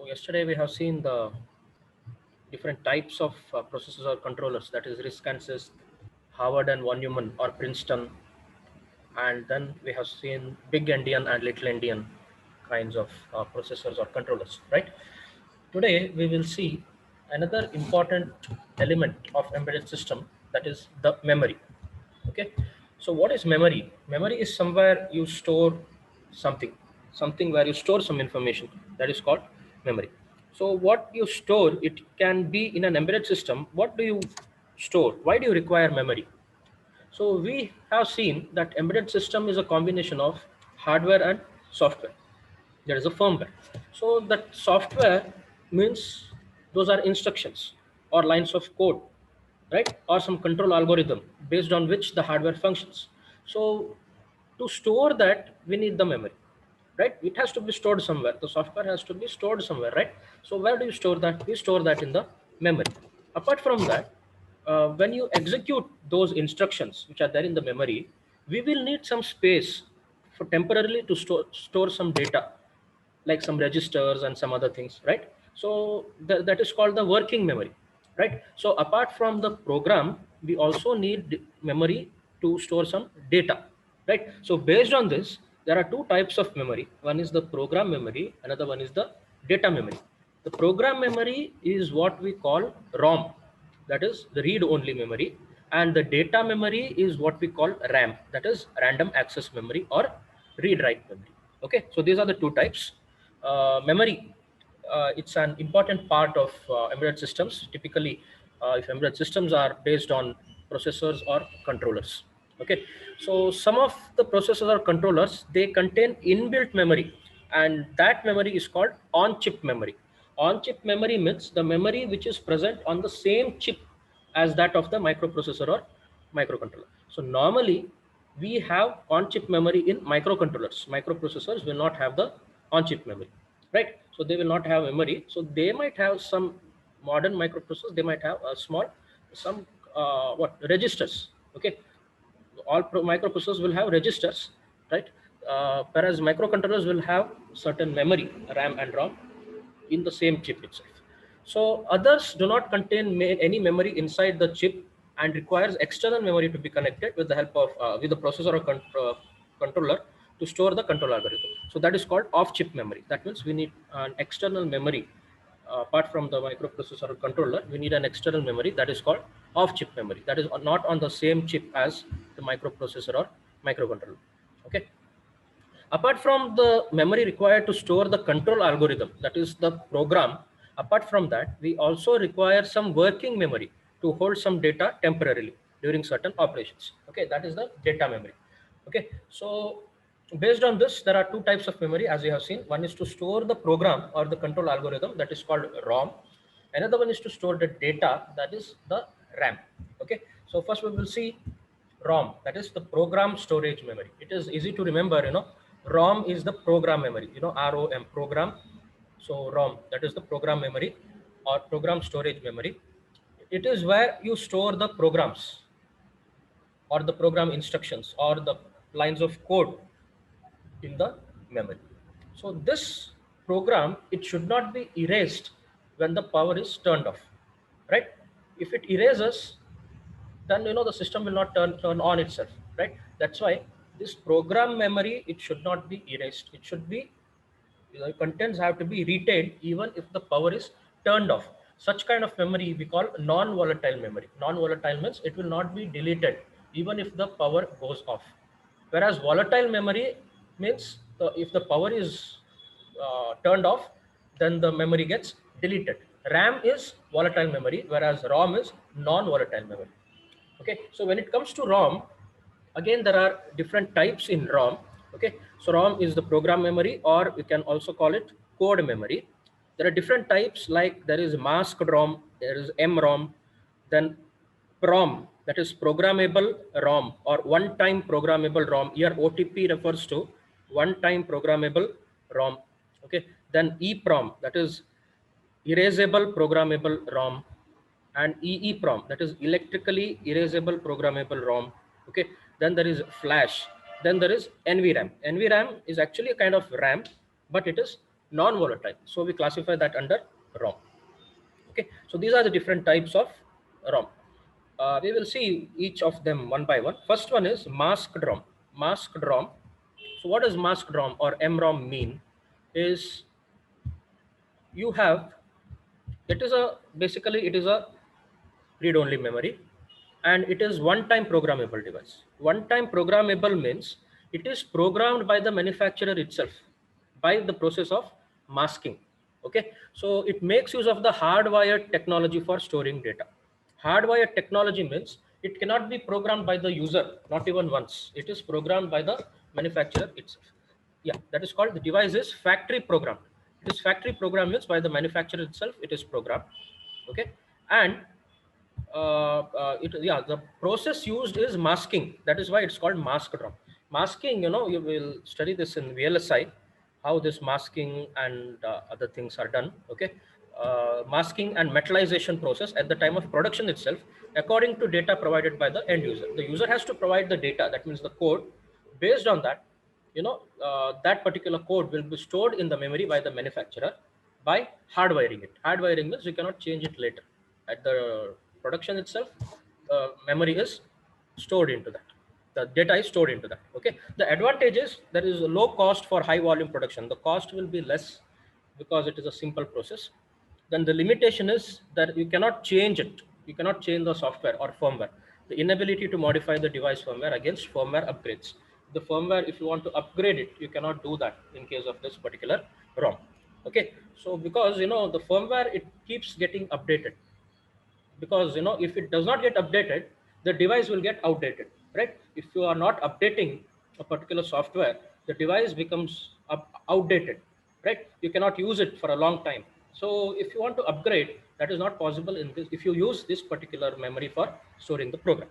Yesterday we have seen the different types of processors or controllers, that is RISC and CISC, Harvard and Von Neumann or Princeton, and then we have seen big endian and little endian kinds of processors or controllers, right? Today we will see another important element of embedded system, that is the memory. Okay, so what is memory? Memory is somewhere you store something, something where you store some information, that is called memory. So what you store, it can be in an embedded system. What do you store? Why do you require memory? So we have seen that embedded system is a combination of hardware and software. There is a firmware. So that software means those are instructions or lines of code, right? Or some control algorithm based on which the hardware functions. So to store that, we need the memory, right? It has to be stored somewhere. The software has to be stored somewhere, right? So where do you store that? We store that in the memory. Apart from that, when you execute those instructions which are there in the memory, we will need some space for temporarily to store some data, like some registers and some other things, right? So that is called the working memory, right? So apart from the program, we also need memory to store some data, right? So based on this, there are two types of memory. One is the program memory, another one is the data memory. The program memory is what we call ROM, that is the read only memory, and the data memory is what we call RAM, that is random access memory or read write memory. Okay, so these are the two types. Memory, it's an important part of embedded systems. Typically, if embedded systems are based on processors or controllers. Okay, so some of the processors or controllers, they contain inbuilt memory, and that memory is called on-chip memory. On-chip memory means the memory which is present on the same chip as that of the microprocessor or microcontroller. So normally we have on-chip memory in microcontrollers. Microprocessors will not have the on-chip memory, right? So they will not have memory. So they might have some modern microprocessors. They might have a small some what registers. Okay, all microprocessors will have registers, right? Whereas microcontrollers will have certain memory, RAM and ROM, in the same chip itself. So others do not contain any memory inside the chip and requires external memory to be connected with the help of with the processor or controller to store the control algorithm. So that is called off-chip memory. That means we need an external memory apart from the microprocessor or controller. We need an external memory that is called off-chip memory. That is not on the same chip as the microprocessor or microcontroller. Okay. Apart from the memory required to store the control algorithm, that is the program, apart from that, we also require some working memory to hold some data temporarily during certain operations. Okay, that is the data memory. Okay, so based on this, there are two types of memory, as you have seen. One is to store the program or the control algorithm, that is called ROM. Another one is to store the data, that is the RAM. Okay, so first we will see ROM, that is the program storage memory. It is easy to remember, ROM is the program memory, ROM, program. So ROM, that is the program memory or program storage memory. It is where you store the programs or the program instructions or the lines of code in the memory. So this program, it should not be erased when the power is turned off, right? If it erases, then the system will not turn on itself, right? That's why this program memory, it should not be erased. It should be, the contents have to be retained even if the power is turned off. Such kind of memory we call non-volatile memory. Non-volatile means it will not be deleted even if the power goes off. Whereas volatile memory means if the power is turned off, then the memory gets deleted. RAM is volatile memory, whereas ROM is non-volatile memory. Okay, so when it comes to ROM, again there are different types in ROM. Okay, so ROM is the program memory, or we can also call it code memory. There are different types, like there is masked ROM, there is MROM, then PROM, that is programmable ROM or one-time programmable ROM. Here OTP refers to one-time programmable ROM. Okay, then EPROM, that is erasable programmable ROM, and EEPROM, that is electrically erasable programmable ROM. Okay, then there is flash, then there is NVRAM. NVRAM is actually a kind of RAM, but it is non-volatile. So we classify that under ROM. Okay, so these are the different types of ROM. We will see each of them one by one. First one is masked ROM. Masked ROM. So what does masked ROM or MROM mean? Is you have, it is a, basically it is a read-only memory, and it is one-time programmable device. One-time programmable means it is programmed by the manufacturer itself by the process of masking. Okay, so it makes use of the hardwired technology for storing data. Hardwired technology means it cannot be programmed by the user, not even once. It is programmed by the manufacturer itself. Yeah, that is called, the device is factory programmed. It is factory programmed means by the manufacturer itself it is programmed. Okay, and yeah, the process used is masking. That is why it's called masked ROM. Masking, you know, you will study this in VLSI, how this masking and other things are done. Okay, masking and metallization process at the time of production itself, according to data provided by the end user. The user has to provide the data, that means the code. Based on that, you know, that particular code will be stored in the memory by the manufacturer by hardwiring it. Hardwiring means you cannot change it later. At the production itself, memory is stored into that. The data is stored into that. Okay. The advantage is there is a low cost for high volume production. The cost will be less because it is a simple process. Then the limitation is that you cannot change it. You cannot change the software or firmware. The inability to modify the device firmware against firmware upgrades. The firmware, if you want to upgrade it, you cannot do that in case of this particular ROM. Okay, so because, you know, the firmware, it keeps getting updated, because, you know, if it does not get updated, the device will get outdated, right? If you are not updating a particular software, the device becomes outdated, right? You cannot use it for a long time. So if you want to upgrade, that is not possible in this, if you use this particular memory for storing the program.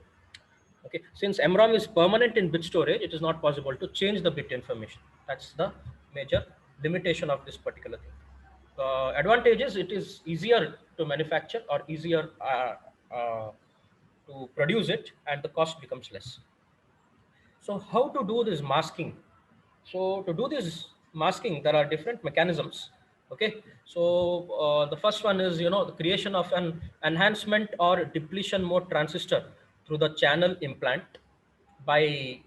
Okay, since MROM is permanent in bit storage, it is not possible to change the bit information. That's the major limitation of this particular thing. Advantages, it is easier to manufacture or easier to produce it, and the cost becomes less. So how to do this masking? So to do this masking, there are different mechanisms. Okay, so the first one is, you know, the creation of an enhancement or depletion mode transistor through the channel implant by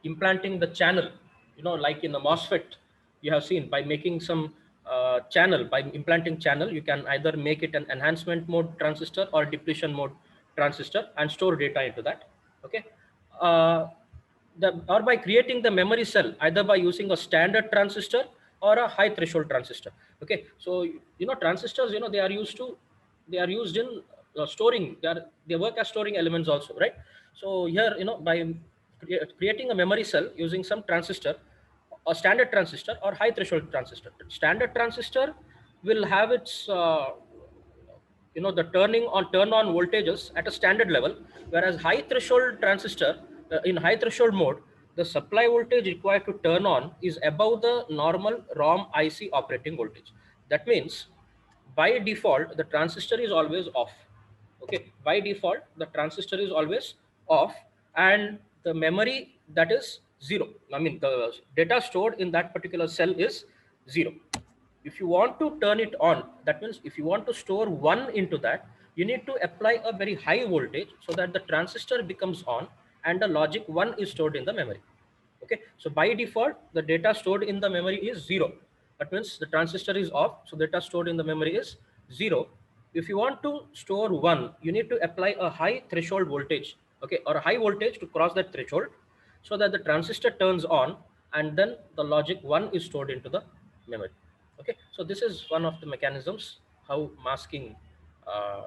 implanting the channel, you know, like in the MOSFET, you have seen, by making some channel, by implanting channel, you can either make it an enhancement mode transistor or depletion mode transistor and store data into that. Okay, uh, or by creating the memory cell, either by using a standard transistor or a high threshold transistor. Okay, so, you know, transistors, you know, they are used in storing, they work as storing elements also, right? So here, you know, by creating a memory cell using some transistor, a standard transistor or high threshold transistor. Standard transistor will have its you know, the turn on voltages at a standard level, whereas high threshold transistor, in high threshold mode, the supply voltage required to turn on is above the normal ROM IC operating voltage. That means by default the transistor is always off. Okay, by default the transistor is always off, and the memory, that is zero. I mean, the data stored in that particular cell is zero. If you want to turn it on, that means if you want to store 1 into that, you need to apply a very high voltage so that the transistor becomes on and the logic 1 is stored in the memory. Okay, so by default the data stored in the memory is 0. That means the transistor is off, so data stored in the memory is 0. If you want to store 1, you need to apply a high threshold voltage, okay, or a high voltage to cross that threshold, so that the transistor turns on and then the logic 1 is stored into the memory. Okay, so this is one of the mechanisms how masking, uh,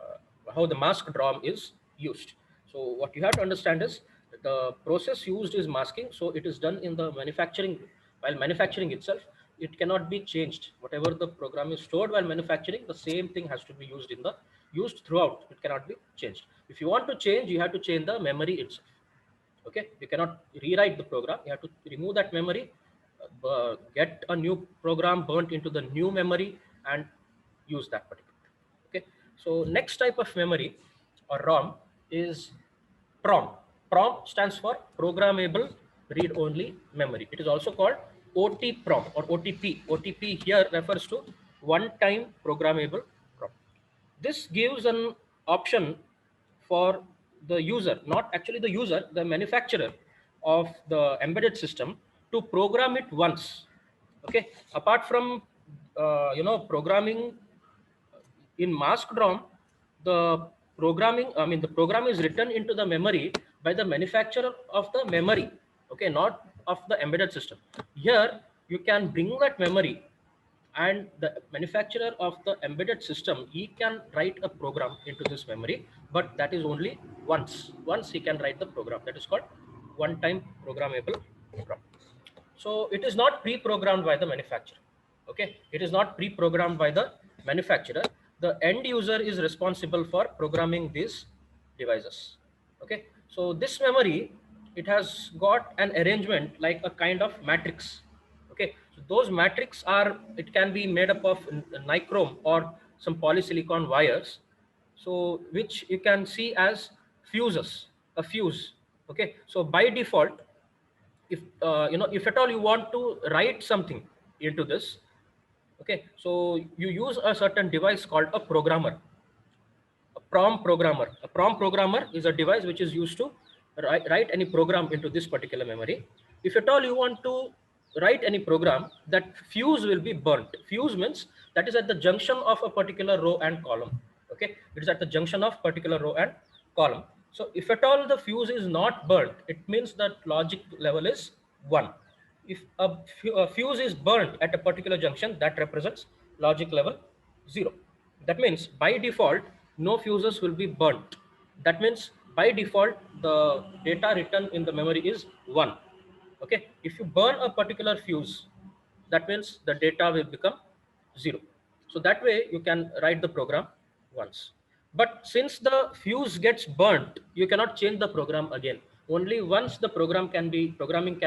how the masked ROM is used. So what you have to understand is the process used is masking. So it is done in the manufacturing. While manufacturing itself, it cannot be changed. Whatever the program is stored while manufacturing, the same thing has to be used throughout. It cannot be changed. If you want to change, you have to change the memory itself. Okay, you cannot rewrite the program. You have to remove that memory, get a new program burnt into the new memory, and use that particular. Okay, so next type of memory or ROM is PROM. PROM stands for programmable read only memory. It is also called OT-PROM or OTP. OTP here refers to one-time programmable PROM. This gives an option for the user, not actually the user, the manufacturer of the embedded system, to program it once. Okay, apart from programming in masked ROM, the the program is written into the memory by the manufacturer of the memory. Okay, not of the embedded system. Here, you can bring that memory, and the manufacturer of the embedded system, he can write a program into this memory, but that is only once he can write the program. That is called one time programmable program. So it is not pre-programmed by the manufacturer. Okay, it is not pre-programmed by the manufacturer. The end user is responsible for programming these devices. Okay, so this memory, it has got an arrangement like a kind of matrix. Okay, so those matrix are, it can be made up of nichrome or some polysilicon wires, so which you can see as fuses, a fuse. Okay, so by default, if if at all you want to write something into this, okay, so you use a certain device called a programmer, a prom programmer. A prom programmer is a device which is used to write any program into this particular memory. If at all you want to write any program, that fuse will be burnt. Fuse means that is at the junction of a particular row and column. Okay, it is at the junction of particular row and column. So if at all the fuse is not burnt, it means that logic level is 1. If a fuse is burnt at a particular junction, that represents logic level 0. That means by default, no fuses will be burnt. That means by default, the data written in the memory is 1. Okay, if you burn a particular fuse, that means the data will become 0. So that way you can write the program once. But since the fuse gets burnt, you cannot change the program again. Only once the programming can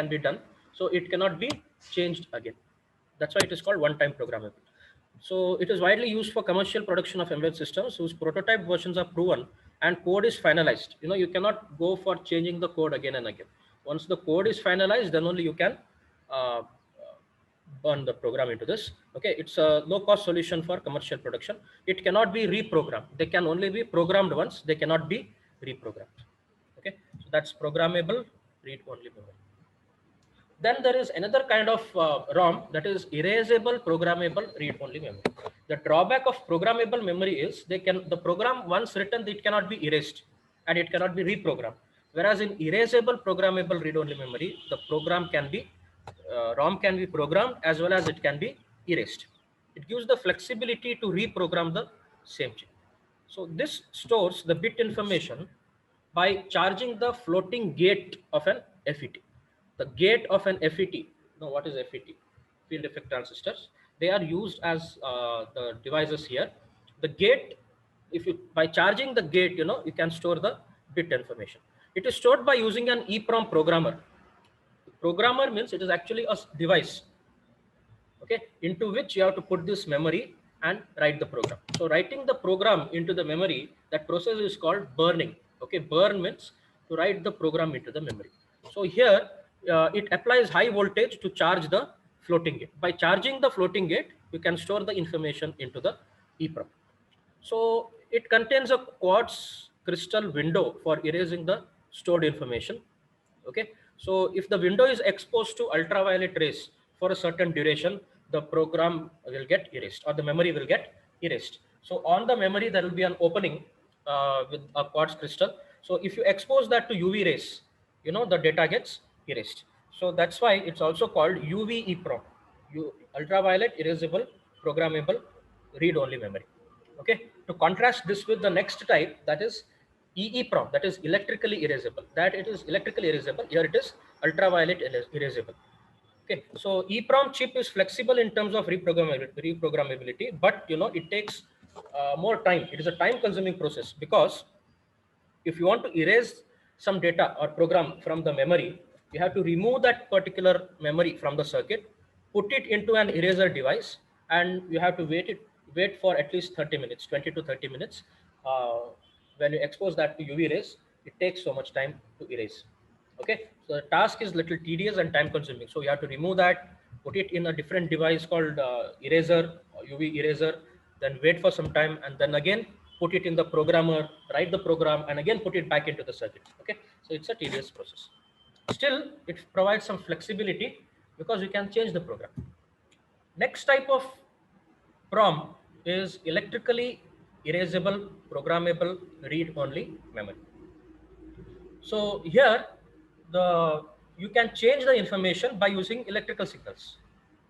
be done, so it cannot be changed again. That's why it is called one-time programmable. So it is widely used for commercial production of embedded systems whose prototype versions are proven and code is finalized. You cannot go for changing the code again and again. Once the code is finalized, then only you can uh, burn the program into this. Okay, it's a low-cost solution for commercial production. It cannot be reprogrammed. They can only be programmed once. They cannot be reprogrammed. Okay, so that's programmable read-only memory. Then there is another kind of ROM, that is erasable programmable read-only memory. The drawback of programmable memory is the program once written, it cannot be erased and it cannot be reprogrammed. Whereas in erasable programmable read-only memory, the program can be ROM can be programmed as well as it can be erased. It gives the flexibility to reprogram the same chip. So this stores the bit information by charging the floating gate of an FET. The gate of an FET. Now, what is FET? Field effect transistors. They are used as the devices here. The gate, if you by charging the gate, you can store the bit information. It is stored by using an EEPROM programmer. Programmer means it is actually a device, okay, into which you have to put this memory and write the program. So writing the program into the memory, that process is called burning. Okay, burn means to write the program into the memory. So here it applies high voltage to charge the floating gate. By charging the floating gate, you can store the information into the EEPROM. So it contains a quartz crystal window for erasing the stored information. Okay, so if the window is exposed to ultraviolet rays for a certain duration, the program will get erased or the memory will get erased. So on the memory, there will be an opening with a quartz crystal. So if you expose that to UV rays, the data gets erased. So that's why it's also called UV EEPROM, ultraviolet erasable programmable read-only memory. Okay, to contrast this with the next type, that is EEPROM, that is electrically erasable. That it is electrically erasable. Here it is ultraviolet erasable. Okay, so EEPROM chip is flexible in terms of reprogrammability, but it takes more time. It is a time-consuming process because if you want to erase some data or program from the memory, you have to remove that particular memory from the circuit, put it into an eraser device, and you have to wait for at least 30 minutes, 20 to 30 minutes. When you expose that to UV rays, it takes so much time to erase. Okay, so the task is little tedious and time consuming. So you have to remove that, put it in a different device called eraser, UV eraser, then wait for some time, and then again put it in the programmer, write the program, and again put it back into the circuit. Okay, so it's a tedious process. Still, it provides some flexibility because you can change the program. Next type of PROM is electrically erasable, programmable, read-only memory. So here, the you can change the information by using electrical signals.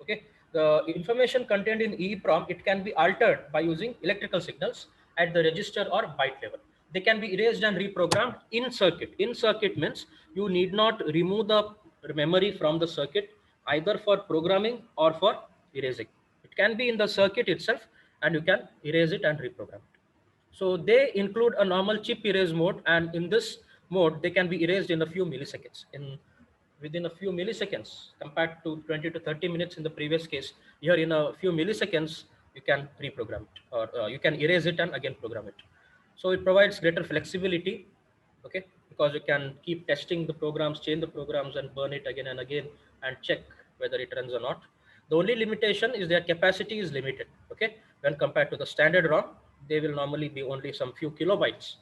Okay, the information contained in EEPROM, it can be altered by using electrical signals at the register or byte level. They can be erased and reprogrammed in circuit. In circuit means you need not remove the memory from the circuit either for programming or for erasing. It can be in the circuit itself, and you can erase it and reprogram it. So they include a normal chip erase mode, and in this mode, they can be erased in a few milliseconds. Within a few milliseconds, compared to 20 to 30 minutes in the previous case, here in a few milliseconds, you can reprogram it, or you can erase it and again program it. So it provides greater flexibility, okay, because you can keep testing the programs, change the programs, and burn it again and again, and check whether it runs or not. The only limitation is their capacity is limited, okay, when compared to the standard ROM. They will normally be only some few kilobytes.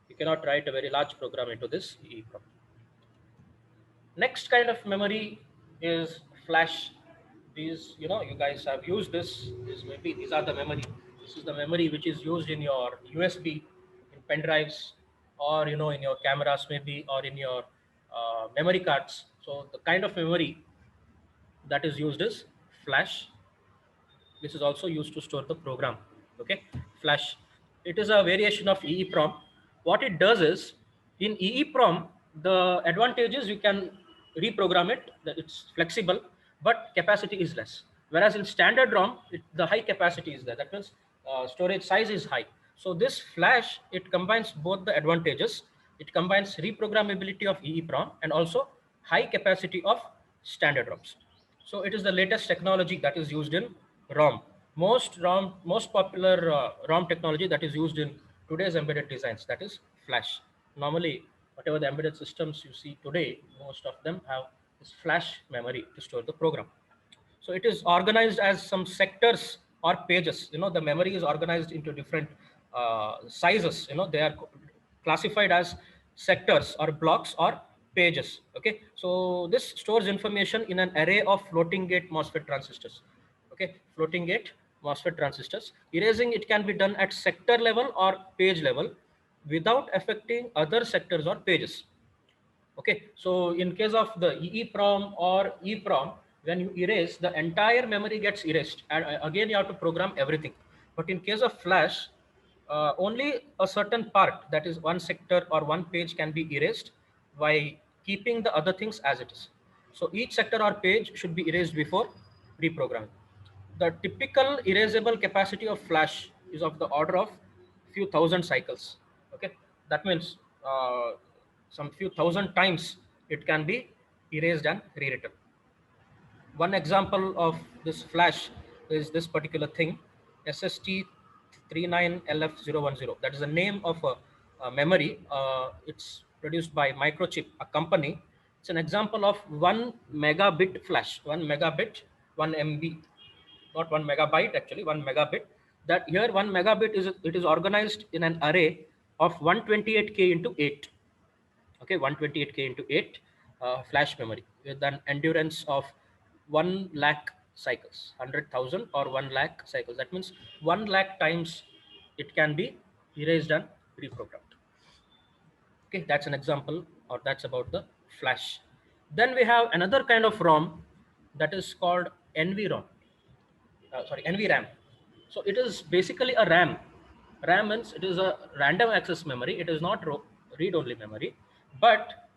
You cannot write a very large program into this EEPROM. Next kind of memory is flash. These, you guys have used this. Maybe these are the memory. This is the memory which is used in your USB, in pen drives, or in your cameras maybe, or in your memory cards. So the kind of memory that is used is flash. This is also used to store the program. Okay, flash. It is a variation of EEPROM. What it does is, in EEPROM, the advantage is you can reprogram it, that it's flexible, but capacity is less. Whereas in standard ROM, the high capacity is there. That means storage size is high. So this flash, it combines both the advantages. It combines reprogrammability of EEPROM and also high capacity of standard ROMs. So it is the latest technology that is used in ROM. Most popular ROM technology that is used in today's embedded designs, that is flash. Normally, whatever the embedded systems you see today, most of them have this flash memory to store the program. So it is organized as some sectors or pages. The memory is organized into different sizes. They are classified as sectors or blocks or pages. Okay, so this stores information in an array of floating gate MOSFET transistors. Okay, floating gate MOSFET transistors. Erasing it can be done at sector level or page level without affecting other sectors or pages. Okay, so in case of the EEPROM or EEPROM, when you erase, the entire memory gets erased, and again you have to program everything. But in case of flash, only a certain part, that is one sector or one page, can be erased by keeping the other things as it is. So each sector or page should be erased before reprogramming. The typical erasable capacity of flash is of the order of few thousand cycles. Okay, that means some few thousand times it can be erased and rewritten. One example of this flash is this particular thing, SST39LF010. That is the name of a memory. It's produced by Microchip, a company. It's an example of 1 megabit flash, 1 megabit, 1 MB, not 1 megabyte, actually 1 megabit. That here 1 megabit is organized in an array of 128K into 8. Okay, 128K into 8 flash memory with an endurance of 1 lakh cycles, 100,000 or 1 lakh cycles. That means 1 lakh times it can be erased and reprogrammed. Okay, that's an example, or that's about the flash. Then we have another kind of ROM that is called NVROM. NVRAM. So it is basically a RAM. RAM means it is a random access memory. It is not read-only memory, but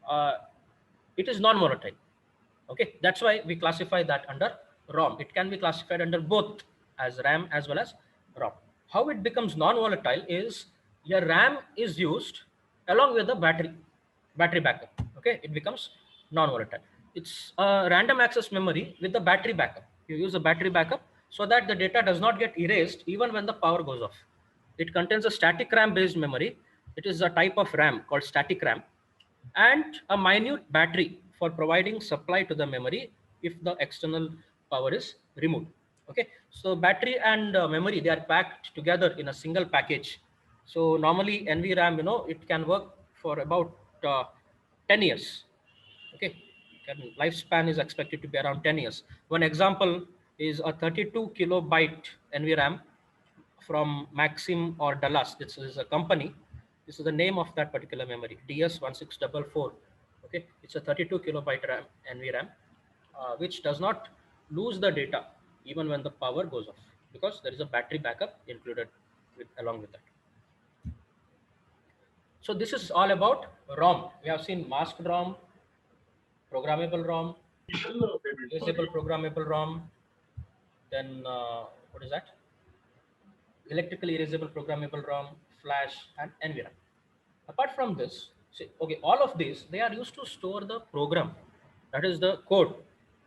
uh, it is non-volatile. Okay, that's why we classify that under ROM. It can be classified under both as RAM as well as ROM. How it becomes non-volatile is your RAM is used along with the battery backup. Okay, it becomes non-volatile. It's a random access memory with the battery backup. You use a battery backup so that the data does not get erased even when the power goes off. It contains a static RAM based memory. It is a type of RAM called static RAM, and a minute battery for providing supply to the memory if the external power is removed. Okay, so battery and memory, they are packed together in a single package. So normally NVRAM, it can work for about 10 years. Okay, lifespan is expected to be around 10 years. One example is a 32 kilobyte NVRAM from Maxim or Dallas. This is a company. This is the name of that particular memory, DS1644. Okay, it's a 32 kilobyte RAM, NVRAM, which does not lose the data even when the power goes off, because there is a battery backup included along with that. So this is all about ROM. We have seen masked ROM, programmable ROM, erasable programmable ROM, then what is that? Electrically erasable programmable ROM, flash, and NVRAM. Apart from this, see, okay, all of these, they are used to store the program, that is the code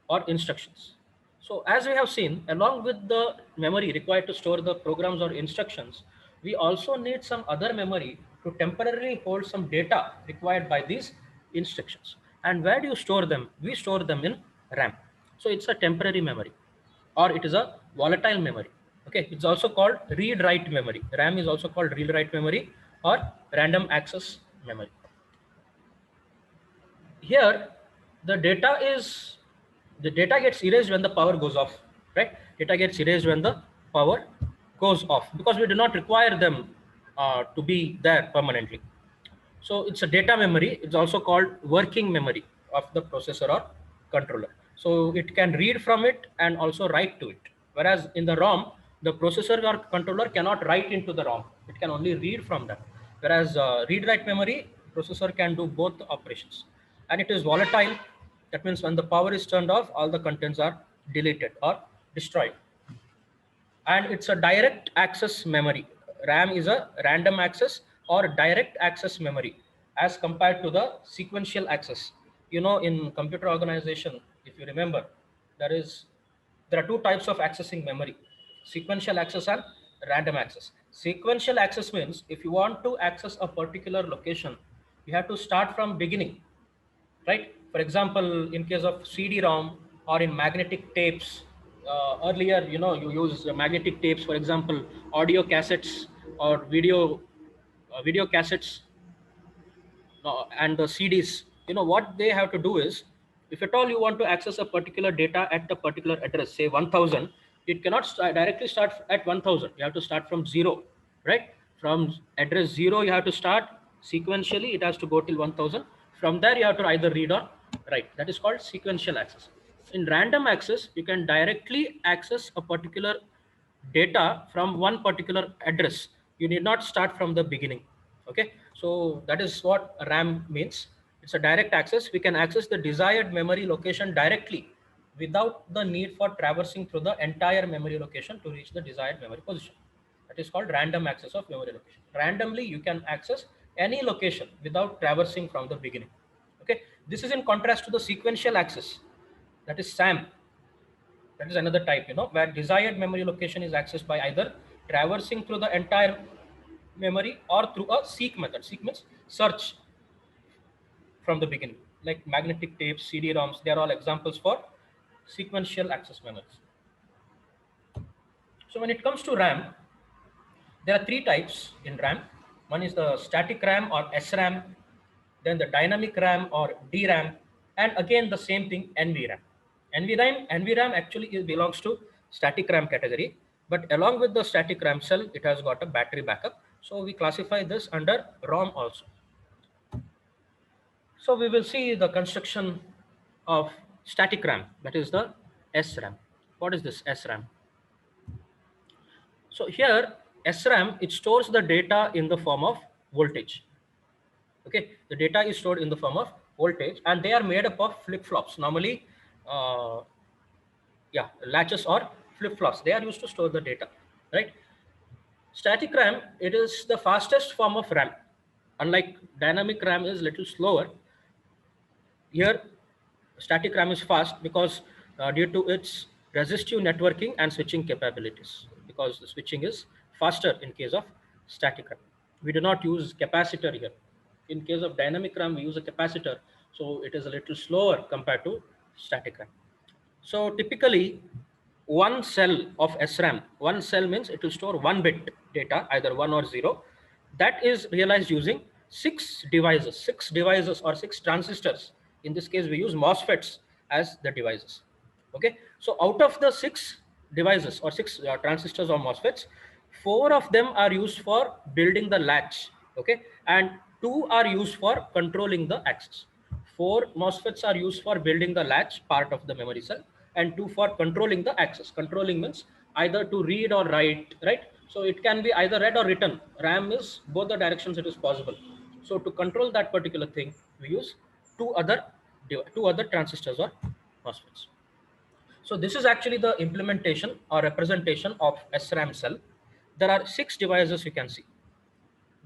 or instructions. So as we have seen, along with the memory required to store the programs or instructions, we also need some other memory to temporarily hold some data required by these instructions. And where do you store them? We store them in RAM. So it's a temporary memory, or it is a volatile memory. Okay, it's also called read write memory. RAM is also called read write memory or random access memory. Here the data gets erased when the power goes off, right? Data gets erased when the power goes off, because we do not require them to be there permanently. So it's a data memory. It's also called working memory of the processor or controller. So it can read from it and also write to it. Whereas in the ROM, the processor or controller cannot write into the ROM. It can only read from that. Whereas read-write memory, processor can do both operations. And it is volatile. That means when the power is turned off, all the contents are deleted or destroyed. And it's a direct access memory. RAM is a random access or direct access memory as compared to the sequential access. In computer organization, if you remember, there are two types of accessing memory: sequential access and random access. Sequential access means if you want to access a particular location, you have to start from beginning, right? For example, in case of CD-ROM or in magnetic tapes, earlier, you use magnetic tapes, for example, audio cassettes or video cassettes, and the CDs. What they have to do is, if at all you want to access a particular data at a particular address, say 1000, it cannot directly start at 1000. You have to start from zero, right? From address zero, you have to start sequentially. It has to go till 1000. From there, you have to either read or write. That is called sequential access. In random access, you can directly access a particular data from one particular address. You need not start from the beginning. Okay, so that is what RAM means. It's a direct access. We can access the desired memory location directly without the need for traversing through the entire memory location to reach the desired memory position. That is called random access of memory location. Randomly you can access any location without traversing from the beginning. Okay, this is in contrast to the sequential access, that is SAM. That is another type, where desired memory location is accessed by either traversing through the entire memory or through a seek method. Seek means search from the beginning, like magnetic tapes, CD-ROMs. They are all examples for sequential access memories. So when it comes to RAM, there are three types in RAM. One is the static RAM or SRAM, then the dynamic RAM or DRAM, and again the same thing, NVRAM. NVRAM actually belongs to static RAM category, but along with the static RAM cell, it has got a battery backup. So we classify this under ROM also. So we will see the construction of static RAM, that is the SRAM. What is this SRAM? So here SRAM, it stores the data in the form of voltage. Okay, the data is stored in the form of voltage, and they are made up of flip-flops. Normally, latches or flip-flops. They are used to store the data, right? Static RAM, it is the fastest form of RAM. Unlike dynamic RAM is little slower. Here, static RAM is fast because due to its resistive networking and switching capabilities. Because the switching is faster in case of static RAM. We do not use capacitor here. In case of dynamic RAM, we use a capacitor, so it is a little slower compared to static RAM. So typically, one cell of SRAM, one cell means it will store one bit data, either 1 or 0. That is realized using six devices or six transistors. In this case, we use MOSFETs as the devices. Okay, so out of the six devices or six transistors or MOSFETs, four of them are used for building the latch. Okay, and two are used for controlling the access. Four MOSFETs are used for building the latch part of the memory cell, and two for controlling the access. Controlling means either to read or write, right? So it can be either read or written. RAM is both the directions it is possible. So to control that particular thing, we use two other two other transistors or MOSFETs. So this is actually the implementation or representation of SRAM cell. There are six devices you can see.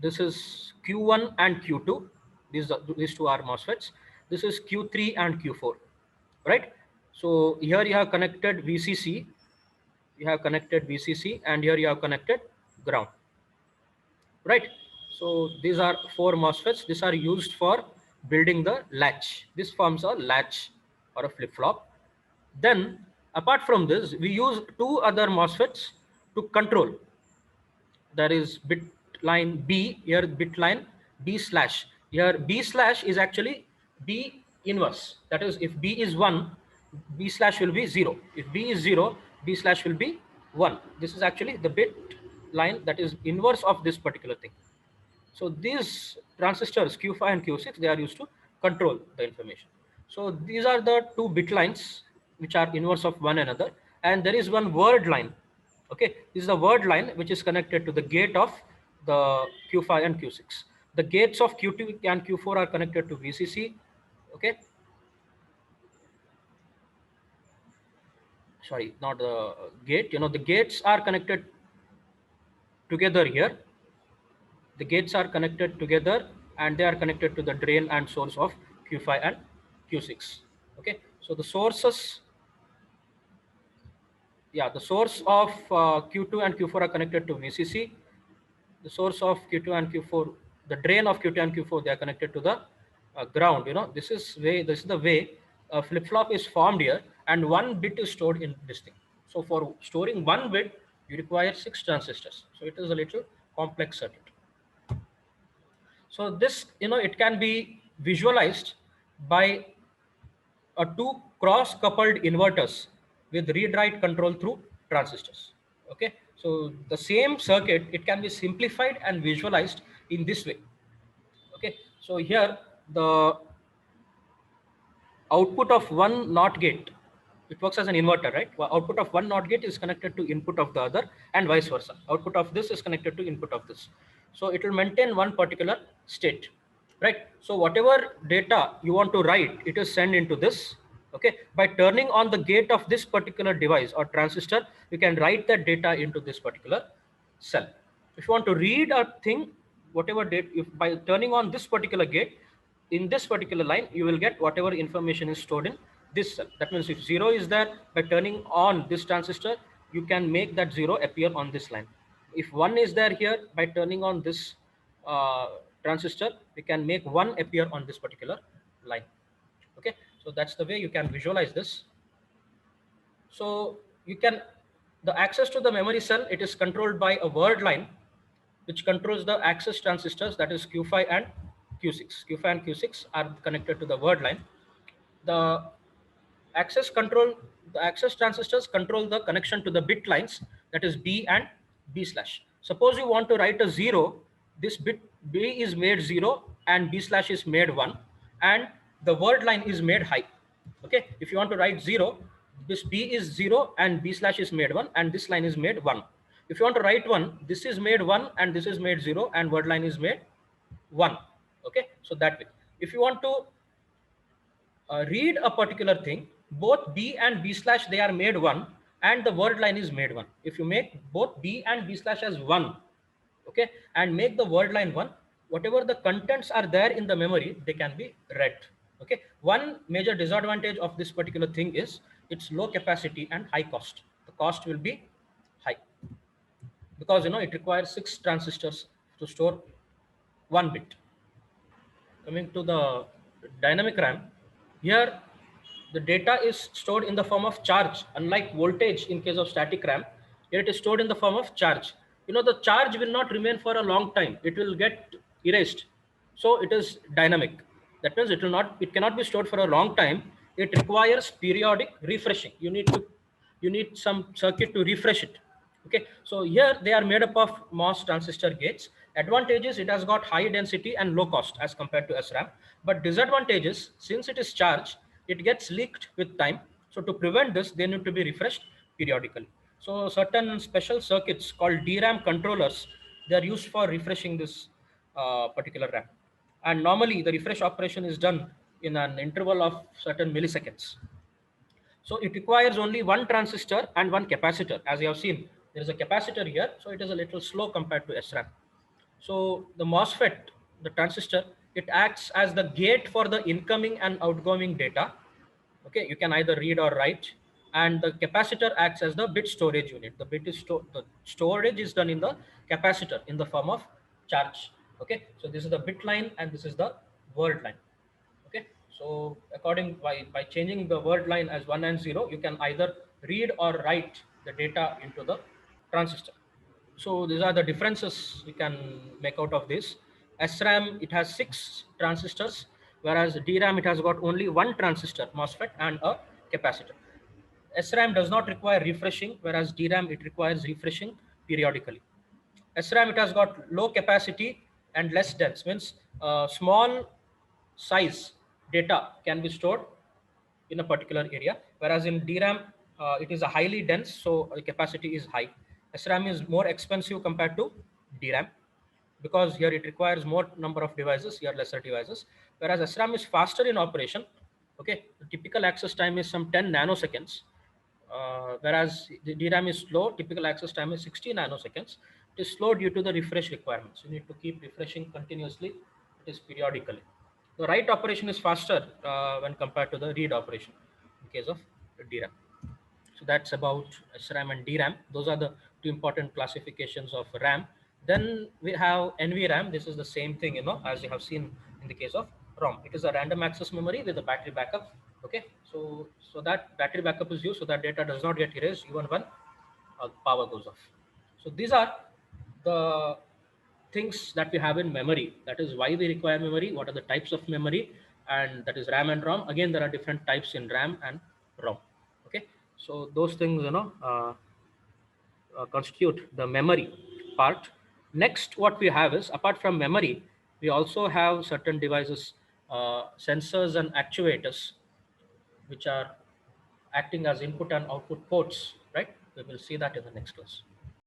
This is Q1 and Q2. These two are MOSFETs. This is Q3 and Q4, right? So here you have connected VCC, and here you have connected ground, right? So these are four MOSFETs. These are used for building the latch. This forms a latch or a flip-flop. Then apart from this, we use two other MOSFETs to control. There is bit line B, here bit line B slash. Here B slash is actually B inverse. That is, if B is 1, B slash will be 0. If B is 0, B slash will be 1. This is actually the bit line that is inverse of this particular thing. So these transistors Q5 and Q6, they are used to control the information. So these are the two bit lines which are inverse of one another, and there is one word line. Okay, this is the word line which is connected to the gate of the Q5 and Q6. The gates of Q2 and Q4 are connected to VCC. Okay, sorry, not the gate. The gates are connected together here. The gates are connected together, and they are connected to the drain and source of Q5 and Q6. Okay, so the sources, yeah, the source of Q2 and Q4 are connected to VCC. The source of Q2 and Q4, the drain of Q2 and Q4, they are connected to the ground. This is the way a flip-flop is formed here, and one bit is stored in this thing. So for storing one bit, you require six transistors. So it is a little complex circuit. So this, it can be visualized by two cross-coupled inverters with read-write control through transistors. Okay, so the same circuit, it can be simplified and visualized in this way. Okay, so here the output of one NOT gate, it works as an inverter, right? Well, output of one NOT gate is connected to input of the other, and vice versa. Output of this is connected to input of this. So it will maintain one particular state, right? So whatever data you want to write, it is sent into this. Okay, by turning on the gate of this particular device or transistor, you can write that data into this particular cell. If you want to read a thing, whatever data, if by turning on this particular gate, in this particular line, you will get whatever information is stored in this cell. That means if 0 is there, by turning on this transistor, you can make that 0 appear on this line. If 1 is there here, by turning on this transistor, we can make 1 appear on this particular line. Okay, so that's the way you can visualize this. So you can, the access to the memory cell, it is controlled by a word line which controls the access transistors, that is Q5 and Q6. Q5 and Q6 are connected to the word line. The access transistors control the connection to the bit lines, that is B and B slash. Suppose you want to write a 0, this bit B is made 0 and B slash is made 1, and the word line is made high. Okay, if you want to write 0, this B is 0 and B slash is made 1, and this line is made 1. If you want to write 1, this is made 1 and this is made 0, and word line is made 1. Okay, so that way. If you want to read a particular thing, both B and B slash, they are made 1, and the word line is made 1. If you make both B and B slash as 1, okay, and make the word line 1, whatever the contents are there in the memory, they can be read. Okay, one major disadvantage of this particular thing is its low capacity and high cost. The cost will be high because it requires 6 transistors to store 1 bit. Coming to the dynamic RAM, here the data is stored in the form of charge. Unlike voltage in case of static RAM, here it is stored in the form of charge. The charge will not remain for a long time. It will get erased. So it is dynamic. That means it cannot be stored for a long time. It requires periodic refreshing. You need some circuit to refresh it. Okay, so here they are made up of MOS transistor gates. Advantages, it has got high density and low cost as compared to SRAM. But disadvantages, since it is charged, it gets leaked with time. So to prevent this, they need to be refreshed periodically. So certain special circuits called DRAM controllers, they are used for refreshing this particular RAM. And normally the refresh operation is done in an interval of certain milliseconds. So it requires only one transistor and one capacitor. As you have seen, there is a capacitor here, so it is a little slow compared to SRAM. So the MOSFET, the transistor, it acts as the gate for the incoming and outgoing data. Okay, you can either read or write, and the capacitor acts as the bit storage unit. The storage is done in the capacitor in the form of charge. Okay, so this is the bit line and this is the word line. Okay, so by changing the word line as 1 and 0, you can either read or write the data into the transistor. So these are the differences we can make out of this. SRAM, it has 6 transistors, whereas DRAM, it has got only one transistor MOSFET and a capacitor. SRAM does not require refreshing, whereas DRAM, it requires refreshing periodically. SRAM, it has got low capacity and less dense, means small size data can be stored in a particular area, whereas in DRAM, it is a highly dense, so the capacity is high. SRAM is more expensive compared to DRAM because here it requires more number of devices, here lesser devices, whereas SRAM is faster in operation. Okay, the typical access time is some 10 nanoseconds, whereas the DRAM is slow. Typical access time is 60 nanoseconds. It is slow due to the refresh requirements. You need to keep refreshing continuously. It is periodically. The write operation is faster when compared to the read operation in case of DRAM. So that's about SRAM and DRAM. Those are the two important classifications of RAM. Then we have NVRAM. This is the same thing, as you have seen in the case of ROM. It is a random access memory with a battery backup. Okay, so that battery backup is used so that data does not get erased even when power goes off. So these are the things that we have in memory. That is why we require memory. What are the types of memory? And that is RAM and ROM. Again, there are different types in RAM and ROM. Okay, so those things, constitute the memory part. Next, what we have is, apart from memory, we also have certain devices, sensors and actuators, which are acting as input and output ports, right? We will see that in the next class.